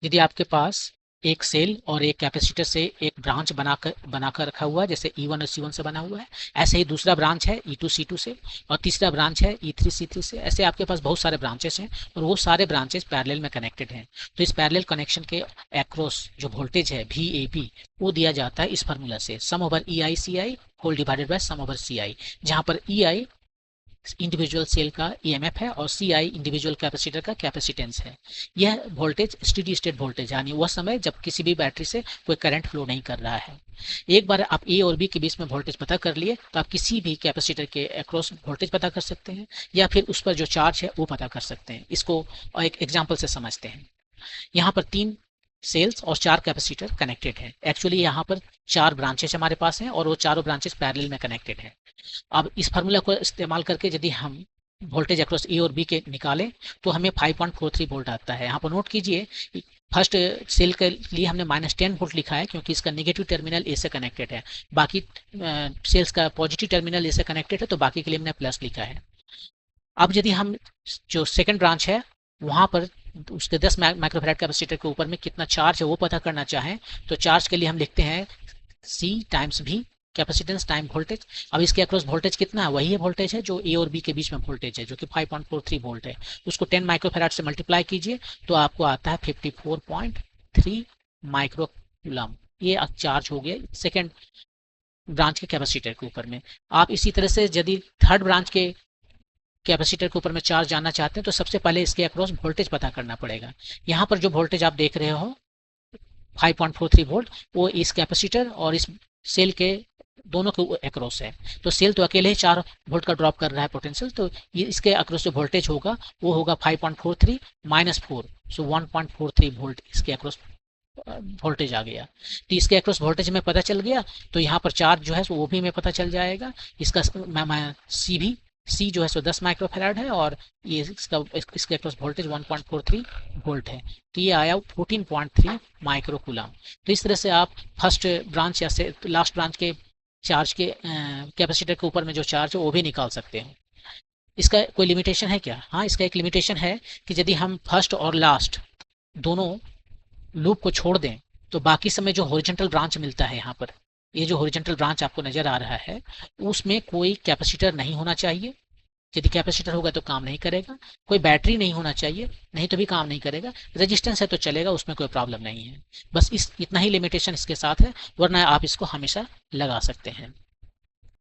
यदि आपके पास एक सेल और एक कैपेसिटर से एक ब्रांच बनाकर रखा हुआ है, जैसे E1 और C1 से बना हुआ है, ऐसे ही दूसरा ब्रांच है E2 C2 से, और तीसरा ब्रांच है E3 C3 से। ऐसे आपके पास बहुत सारे ब्रांचेस हैं और वो सारे ब्रांचेस पैरेलल में कनेक्टेड हैं। तो इस पैरेलल कनेक्शन के एक्रॉस जो वोल्टेज है VAB, वो दिया जाता है इस फार्मूला से, sum over EI/CI whole divided by sum over CI, जहां पर EI इंडिविजुअल सेल का ईएमएफ है और सीआई इंडिविजुअल कैपेसिटर का कैपेसिटेंस है। यह वोल्टेज स्टेडी स्टेट वोल्टेज, यानी वह समय जब किसी भी बैटरी से कोई करंट फ्लो नहीं कर रहा है। एक बार आप ए और बी के बीच में वोल्टेज पता कर लिए तो आप किसी भी कैपेसिटर के अक्रॉस वोल्टेज पता कर सकते हैं या फिर उस पर जो चार्ज है वो पता कर सकते हैं। इसको एक एग्जाम्पल से समझते हैं। यहाँ पर 3 सेल्स और 4 कैपेसिटर कनेक्टेड है। एक्चुअली यहाँ पर 4 ब्रांचेस हमारे पास हैं और वो चारों ब्रांचेस पैरेलल में कनेक्टेड है। अब इस फार्मूला को इस्तेमाल करके यदि हम वोल्टेज अक्रॉस ए और बी के निकालें तो हमें 5.43 वोल्ट आता है। यहाँ पर नोट कीजिए, फर्स्ट सेल के लिए हमने -10 वोल्ट लिखा है क्योंकि इसका नेगेटिव टर्मिनल ए से कनेक्टेड है। बाकी सेल्स का पॉजिटिव टर्मिनल ए से कनेक्टेड है, तो बाकी के लिए हमने प्लस लिखा है। अब यदि हम जो सेकंड ब्रांच है वहां पर उसके 10 माइक्रोफैराड कैपेसिटर के ऊपर में कितना चार्ज है वो पता करना चाहें तो चार्ज के लिए हम लिखते हैं C times V, capacitance time voltage. अब इसके अक्रॉस वोल्टेज कितना है, वही है वोल्टेज है जो ए और बी के बीच में वोल्टेज है, जो कि 5.43 वोल्ट है। उसको 10 माइक्रोफैराड से मल्टीप्लाई कीजिए तो आपको आता है 54.3 माइक्रोकूलम। ये चार्ज हो गया सेकेंड ब्रांच के कैपेसिटर के ऊपर में। आप इसी तरह से यदि थर्ड ब्रांच के कैपेसिटर के ऊपर में चार्ज जानना चाहते हैं तो सबसे पहले इसके अक्रॉस वोल्टेज पता करना पड़ेगा। यहाँ पर जो वोल्टेज आप देख रहे हो 5.43 वोल्ट, वो इस कैपेसिटर और इस सेल के दोनों के अक्रॉस है। तो सेल तो अकेले ही 4 वोल्ट का ड्रॉप कर रहा है पोटेंशियल, तो ये इसके अक्रॉस जो वोल्टेज होगा वो होगा 5.43 -4, सो 1.43 वोल्ट इसके अक्रॉस वोल्टेज आ गया। तो इसके अक्रॉस वोल्टेज में पता चल गया तो यहाँ पर चार्ज जो है वो भी हमें पता चल जाएगा। इसका सी भी, सी जो है सो 10 माइक्रोफैराड है और ये इसके अक्रॉस वोल्टेज 1.43 वोल्ट है। तो ये आया 14.3 माइक्रोकूलम। तो इस तरह से आप फर्स्ट ब्रांच या लास्ट ब्रांच के चार्ज के कैपेसिटर के ऊपर में जो चार्ज है वो भी निकाल सकते हैं। इसका कोई लिमिटेशन है क्या? हाँ, इसका एक लिमिटेशन है कि यदि हम फर्स्ट और लास्ट दोनों लूप को छोड़ दें तो बाकी समय जो हॉरिजॉन्टल ब्रांच मिलता है, यहाँ पर ये जो हॉरिजॉन्टल ब्रांच आपको नजर आ रहा है उसमें कोई कैपेसिटर नहीं होना चाहिए। यदि कैपेसिटर होगा तो काम नहीं करेगा। कोई बैटरी नहीं होना चाहिए, नहीं तो भी काम नहीं करेगा। रेजिस्टेंस है तो चलेगा, उसमें कोई प्रॉब्लम नहीं है। बस इतना ही लिमिटेशन इसके साथ है, वरना आप इसको हमेशा लगा सकते हैं।